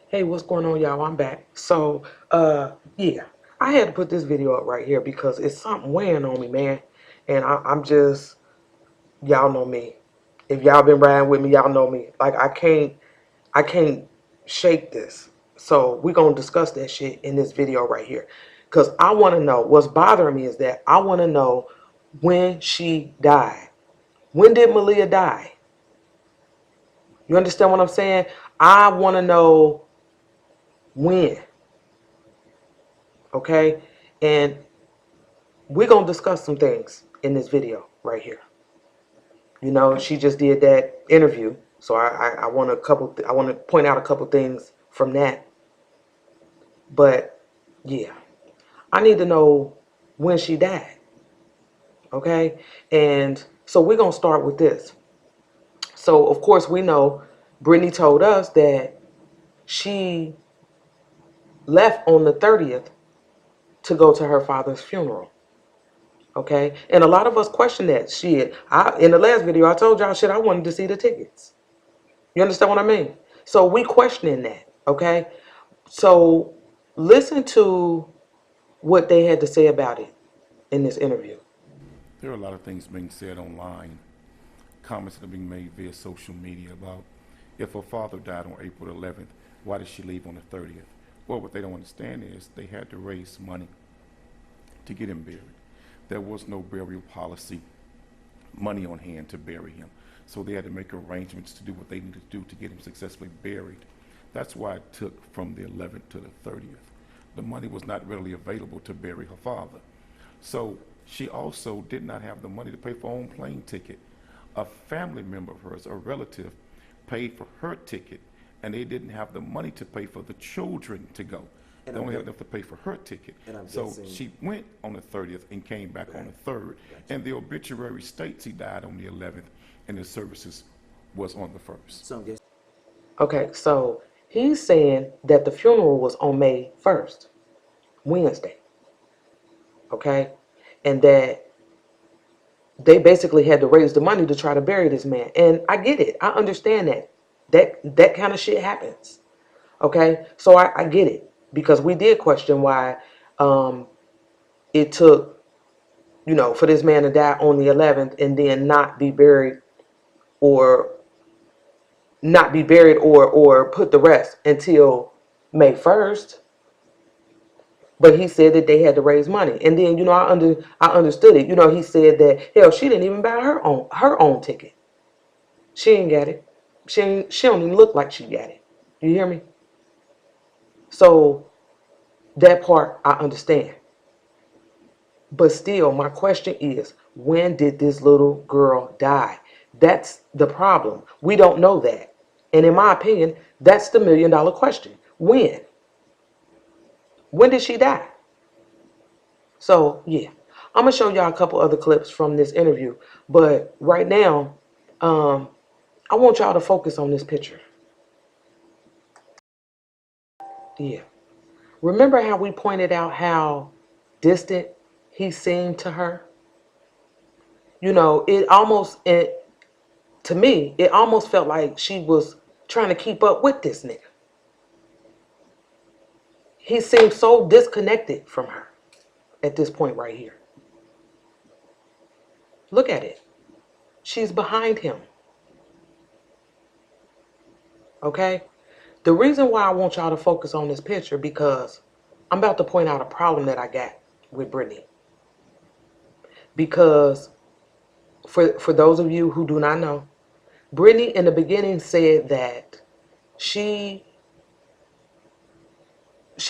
Hey, what's going on, y'all? I'm back. So, yeah, I had to put this video up right here because it's something weighing on me, man. And I'm just, y'all know me. If y'all been riding with me, y'all know me. Like, I can't shake this. So we're gonna discuss that shit in this video right here. Cause I wanna know, what's bothering me is that I wanna know when she died. When did Maleah die? You understand what I'm saying? I wanna know when, okay? And we're going to discuss some things in this video right here. You know, she just did that interview. So I want I want to point out a couple things from that. But yeah, I need to know when she died. Okay. And so we're going to start with this. So of course we know Brittany told us that she left on the 30th to go to her father's funeral. Okay, and a lot of us question that shit. In the last video I told y'all shit I wanted to see the tickets. You understand what I mean? So we questioning that. Okay, so listen to what they had to say about it in this interview. There are a lot of things being said online, comments that are being made via social media about if her father died on April 11th, why did she leave on the 30th? Well, what they don't understand is they had to raise money to get him buried. There was no burial policy, money on hand to bury him. So they had to make arrangements to do what they needed to do to get him successfully buried. That's why it took from the 11th to the 30th. The money was not readily available to bury her father. So she also did not have the money to pay for her own plane ticket. A family member of hers, a relative, paid for her ticket, and they didn't have the money to pay for the children to go. And They I'm only had gu- enough to pay for her ticket. and I'm So guessing- she went on the 30th and came back on the 3rd. Gotcha. And the obituary states he died on the 11th, and his services was on the 1st. So I'm guessing. Okay, so he's saying that the funeral was on May 1st, Wednesday. Okay, and that they basically had to raise the money to try to bury this man. And I get it. I understand that. That kind of shit happens. Okay, so I get it because we did question why it took, for this man to die on the 11th and then or not be buried or put the rest until May 1st. But he said that they had to raise money, and then I understood it. He said that hell, she didn't even buy her own ticket. She ain't got it. She don't even look like she got it. You hear me? So that part I understand. But still, my question is, when did this little girl die? That's the problem. We don't know that. And in my opinion, that's the $1 million question. When? When did she die? So, yeah. I'm going to show y'all a couple other clips from this interview. But right now, I want y'all to focus on this picture. Yeah. Remember how we pointed out how distant he seemed to her? To me, it almost felt like she was trying to keep up with this nigga. He seemed so disconnected from her at this point right here. Look at it. She's behind him. Okay? The reason why I want y'all to focus on this picture because I'm about to point out a problem that I got with Brittany. Because for those of you who do not know, Brittany in the beginning said that she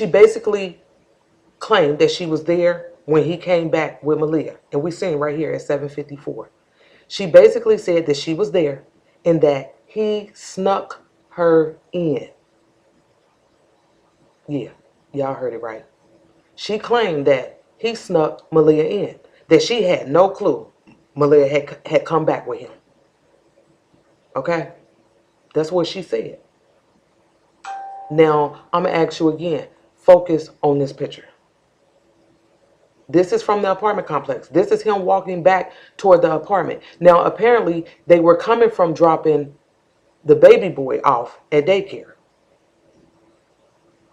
basically claimed that she was there when he came back with Maleah. And we seen right here at 7:54. She basically said that she was there and that he snuck her in. Yeah, y'all heard it right. She claimed that he snuck Maleah in, that she had no clue Maleah had come back with him. Okay? That's what she said. Now, I'm going to ask you again. Focus on this picture. This is from the apartment complex. This is him walking back toward the apartment. Now, apparently, they were coming from dropping the baby boy off at daycare.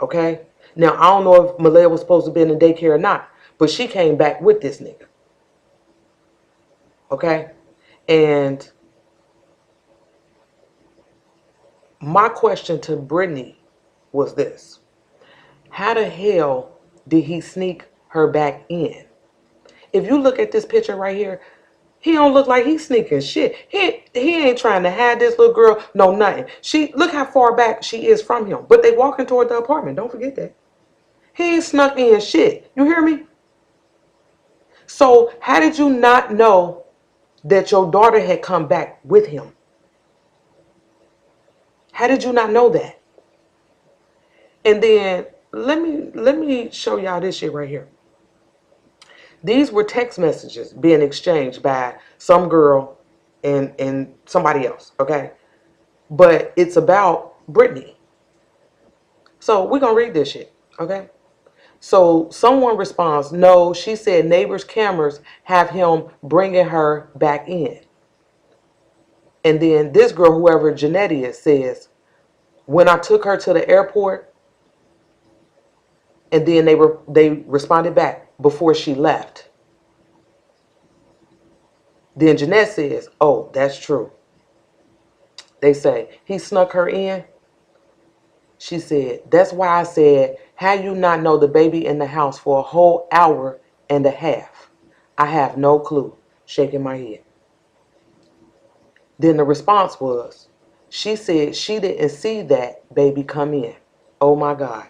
Okay? Now, I don't know if Maleah was supposed to be in the daycare or not, but she came back with this nigga. Okay? And my question to Brittany was this. How the hell did he sneak her back in? If you look at this picture right here, he don't look like he's sneaking shit. He ain't trying to hide this little girl. No, nothing. Look how far back she is from him. But they walking toward the apartment. Don't forget that. He ain't snuck in shit. You hear me? So how did you not know that your daughter had come back with him? How did you not know that? And then let me show y'all this shit right here. These were text messages being exchanged by some girl and somebody else, okay? But it's about Brittany. So we're going to read this shit, okay? So someone responds, no, she said neighbors' cameras have him bringing her back in. And then this girl, whoever Jeanette is, says, when I took her to the airport, and then they responded back before she left. Then Jeanette says, oh, that's true. They say, he snuck her in. She said, that's why I said, how you not know the baby in the house for a whole hour and a half? I have no clue. Shaking my head. Then the response was, she said she didn't see that baby come in. Oh my God.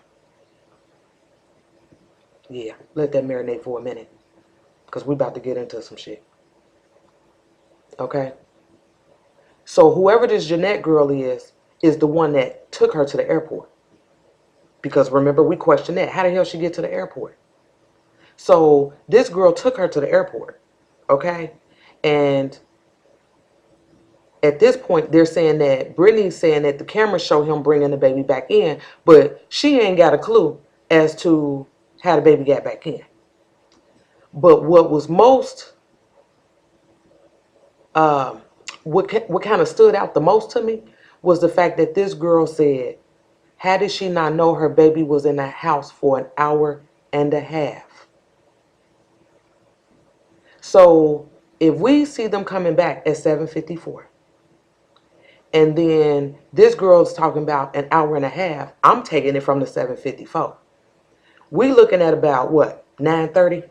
Yeah, let that marinate for a minute. Because we about to get into some shit. Okay? So whoever this Jeanette girl is the one that took her to the airport. Because remember, we questioned that. How the hell she get to the airport? So this girl took her to the airport. Okay? And at this point, they're saying that Brittany's saying that the cameras show him bringing the baby back in, but she ain't got a clue as to how the baby got back in. But what was most, what kind of stood out the most to me was the fact that this girl said, how did she not know her baby was in the house for an hour and a half? So if we see them coming back at 7:54, and then this girl's talking about an hour and a half, I'm taking it from the 7:54. We looking at about what, 9:30?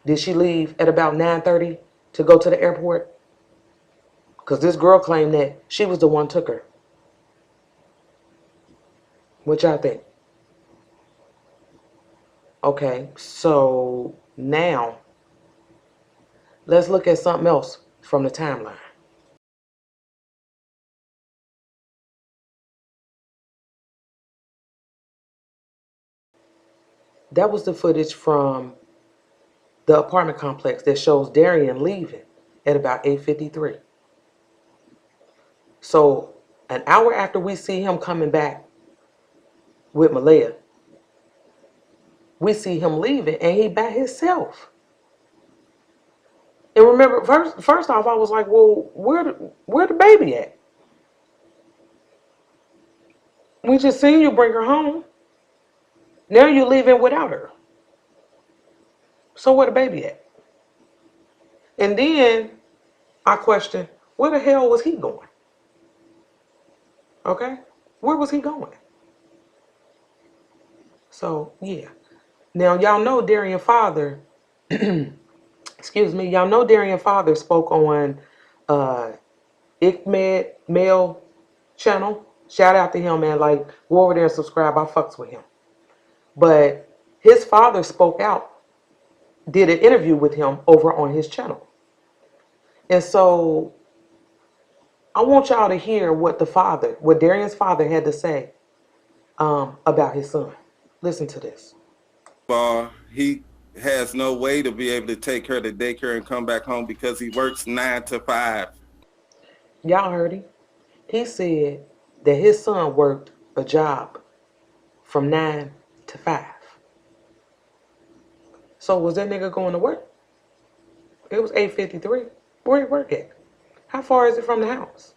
Did she leave at about 9:30 to go to the airport? Because this girl claimed that she was the one took her. What y'all think? Okay, so now let's look at something else from the timeline. That was the footage from the apartment complex that shows Darian leaving at about 8:53. So an hour after we see him coming back with Maleah, we see him leaving and he by himself. And remember, first off, I was like, well, where the baby at? We just seen you bring her home. Now you're leaving without her. So where the baby at? And then I question, where the hell was he going? Okay? Where was he going? So, yeah. Now, y'all know Darian Father, excuse me, y'all know Darian Father spoke on ICMED Mail channel. Shout out to him, man. Like, go over there and subscribe. I fucks with him. But his father spoke out, did an interview with him over on his channel. And so I want y'all to hear what Darian's father had to say about his son. Listen to this. He has no way to be able to take her to daycare and come back home because he works 9 to 5. Y'all heard him. He said that his son worked a job from 9 to 5. So was that nigga going to work? It was 8:53. Where he work at? How far is it from the house?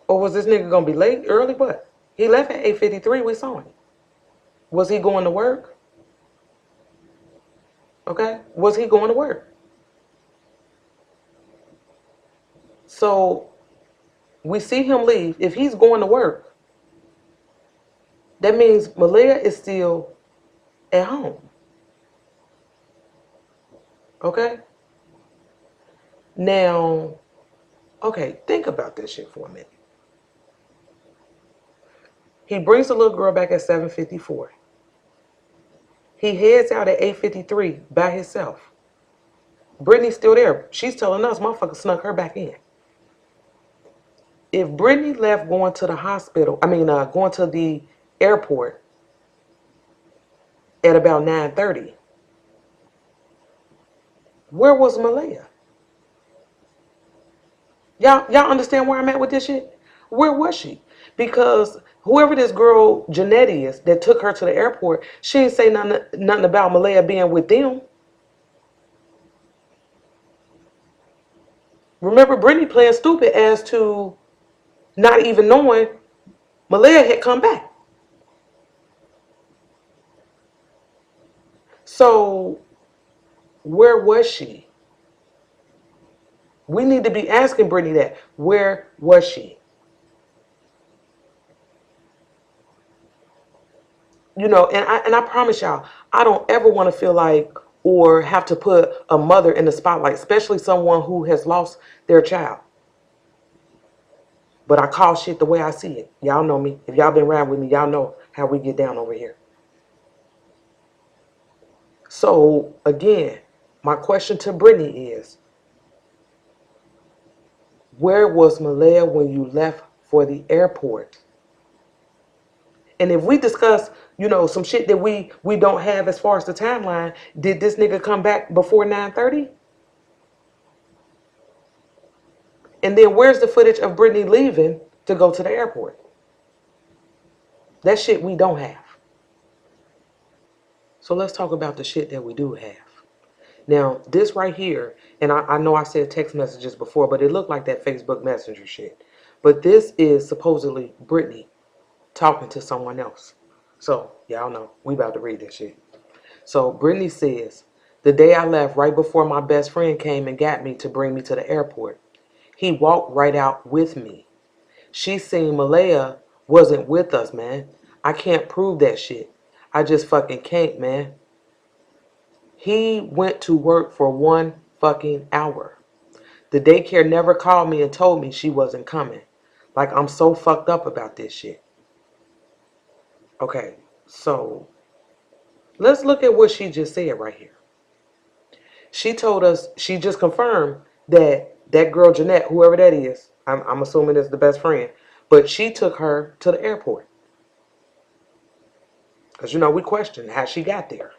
Or was this nigga gonna be late, early, what? He left at 8:53. We saw him. Was he going to work? Okay. Was he going to work? So we see him leave. If he's going to work, that means Maleah is still at home. Okay? Now, okay, think about this shit for a minute. He brings the little girl back at 7:54. He heads out at 8:53 by himself. Brittany's still there. She's telling us motherfucker snuck her back in. If Brittany left going to the hospital, going to the airport at about 9:30, where was Maleah? Y'all understand where I'm at with this shit? Where was she? Because whoever this girl Jeanette is that took her to the airport, she didn't say nothing about Maleah being with them. Remember Brittany playing stupid as to not even knowing Maleah had come back. So where was she? We need to be asking Brittany that. Where was she? You know, and I promise y'all, I don't ever want to feel like or have to put a mother in the spotlight, especially someone who has lost their child. But I call shit the way I see it. Y'all know me. If y'all been around with me, y'all know how we get down over here. So again, my question to Brittany is, where was Maleah when you left for the airport? And if we discuss, some shit that we don't have as far as the timeline, did this nigga come back before 9:30? And then where's the footage of Brittany leaving to go to the airport? That shit we don't have. So let's talk about the shit that we do have. Now, this right here, and I know I said text messages before, but it looked like that Facebook Messenger shit. But this is supposedly Brittany talking to someone else. So, y'all know, we about to read this shit. So, Brittany says, the day I left, right before my best friend came and got me to bring me to the airport, he walked right out with me. She seen Maleah wasn't with us, man. I can't prove that shit. I just fucking can't, man. He went to work for 1 fucking hour. The daycare never called me and told me she wasn't coming. Like, I'm so fucked up about this shit. Okay, so let's look at what she just said right here. She told us, she just confirmed that girl Jeanette, whoever that is, I'm assuming is the best friend, but she took her to the airport. Because, we questioned how she got there.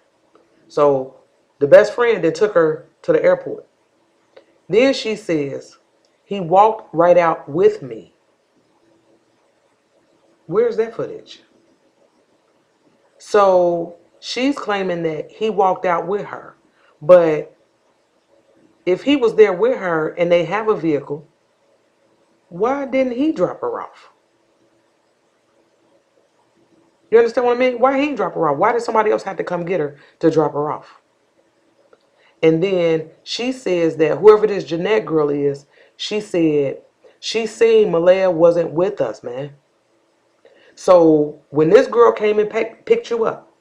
So the best friend then took her to the airport. Then she says, he walked right out with me. Where's that footage? So she's claiming that he walked out with her. But if he was there with her and they have a vehicle, why didn't he drop her off? You understand what I mean? Why he didn't drop her off? Why did somebody else have to come get her to drop her off? And then she says that whoever this Jeanette girl is, she said she seen Maleah wasn't with us, man. So when this girl came and picked you up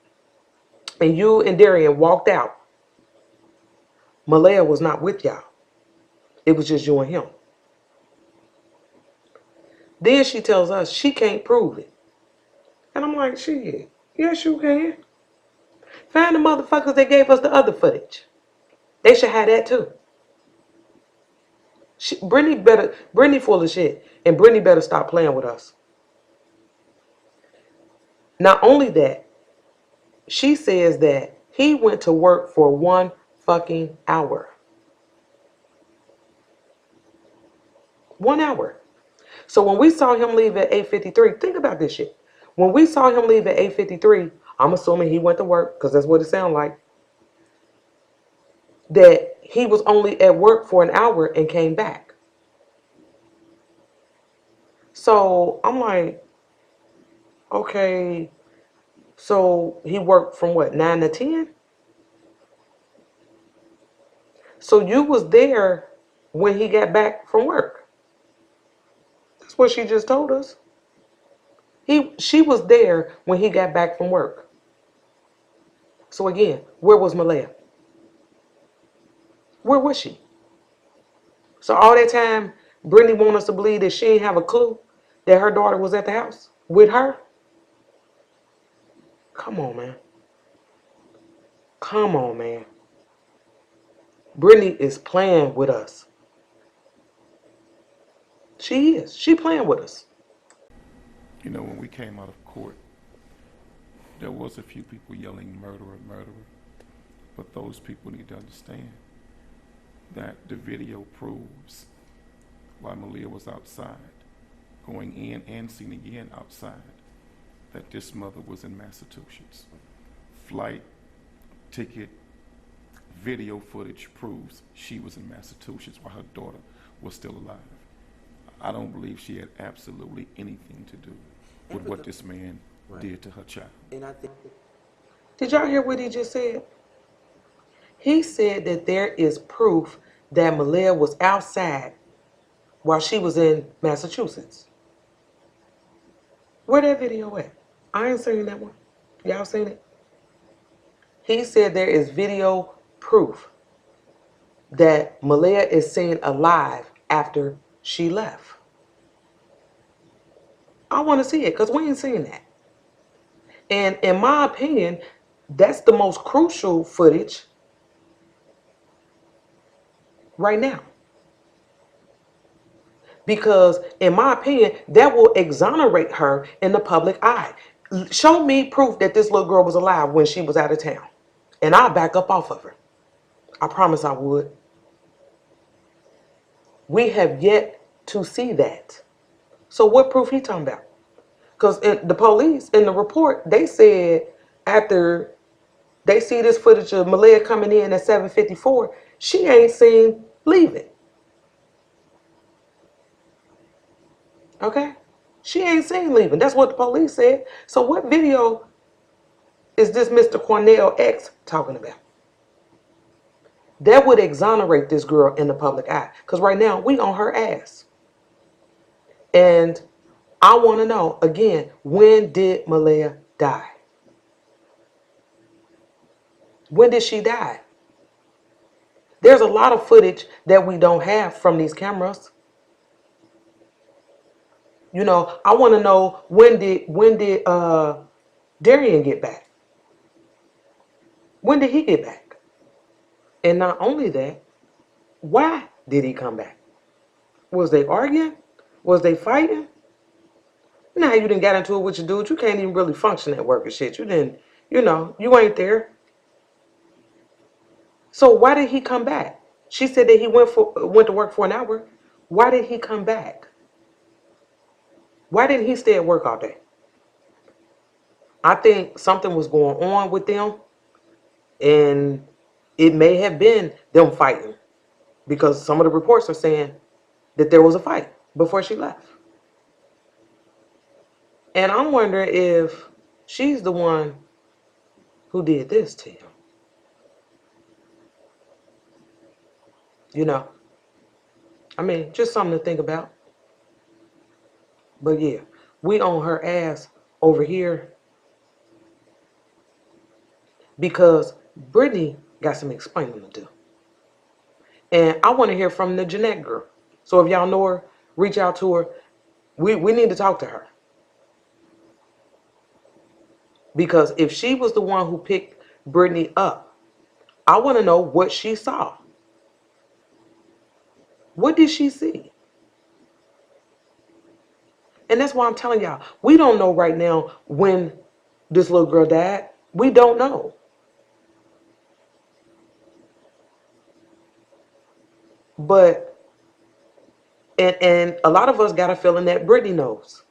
and you and Darian walked out, Maleah was not with y'all. It was just you and him. Then she tells us she can't prove it. And I'm like, shit, yes you can. Find the motherfuckers that gave us the other footage. They should have that too. Brittany full of shit, and Brittany better stop playing with us. Not only that, she says that he went to work for 1 fucking hour. 1 hour. So when we saw him leave at 8:53, think about this shit. When we saw him leave at 8:53, I'm assuming he went to work, because that's what it sounded like, that he was only at work for an hour and came back. So I'm like, Okay, so he worked from what, 9 to 10? So you was there when he got back from work. That's what she just told us. She was there when he got back from work. So again, where was Maleah? Where was she? So all that time, Brittany wanted us to believe that she didn't have a clue that her daughter was at the house with her. Come on, man. Come on, man. Brittany is playing with us. She is. She playing with us. You know, when we came out of court, there was a few people yelling murderer, murderer. But those people need to understand that the video proves while Maleah was outside, going in and seen again outside, that this mother was in Massachusetts. Flight, ticket, video footage proves she was in Massachusetts while her daughter was still alive. I don't believe she had absolutely anything to do with what this man did to her child. And I think, did y'all hear what he just said? He said that there is proof that Maleah was outside while she was in Massachusetts. Where that video at? I ain't seen that one. Y'all seen it? He said there is video proof that Maleah is seen alive after she left. I want to see it because we ain't seen that. And in my opinion, that's the most crucial footage right now. Because in my opinion, that will exonerate her in the public eye. Show me proof that this little girl was alive when she was out of town. And I'll back up off of her. I promise I would. We have yet to see that. So what proof he talking about? Because the police, in the report, they said after they see this footage of Maleah coming in at 7:54, she ain't seen leaving. Okay? She ain't seen leaving. That's what the police said. So what video is this Mr. Cornell X talking about? That would exonerate this girl in the public eye. Because right now, we on her ass. And I want to know, again, when did Maleah die? When did she die? There's a lot of footage that we don't have from these cameras. You know, I want to know when did Darian get back? When did he get back? And not only that, why did he come back? Was they arguing? Was they fighting? Now you didn't get into it with your dude. You can't even really function at work and shit. You didn't, you ain't there. So why did he come back? She said that he went to work for an hour. Why did he come back? Why didn't he stay at work all day? I think something was going on with them, and it may have been them fighting, because some of the reports are saying that there was a fight before she left. And I'm wondering if she's the one who did this to him. I mean, just something to think about. But yeah, we on her ass over here because Brittany got some explaining to do. And I want to hear from the Jeanette girl. So if y'all know her, reach out to her. We need to talk to her. Because if she was the one who picked Brittany up, I want to know what she saw. What did she see? And that's why I'm telling y'all, we don't know right now when this little girl died. We don't know. But, and a lot of us got a feeling that Brittany knows.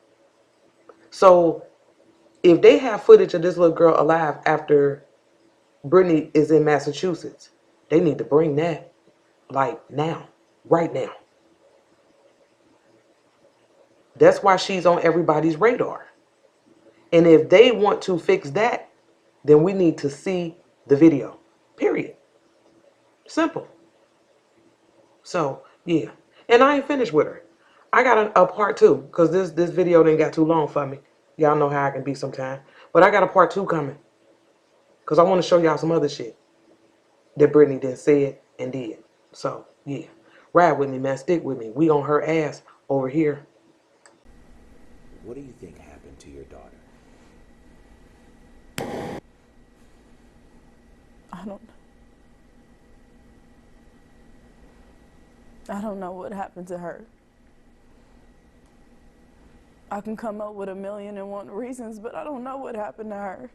So if they have footage of this little girl alive after Brittany is in Massachusetts, they need to bring that like now, right now. That's why she's on everybody's radar. And if they want to fix that, then we need to see the video. Period. Simple. So, yeah. And I ain't finished with her. I got a part two, because this video didn't got too long for me. Y'all know how I can be sometimes. But I got a part two coming. Because I want to show y'all some other shit that Brittany done said and did. So, yeah. Ride with me, man. Stick with me. We on her ass over here. What do you think happened to your daughter? I don't know what happened to her. I can come up with 1,000,001 reasons, but I don't know what happened to her.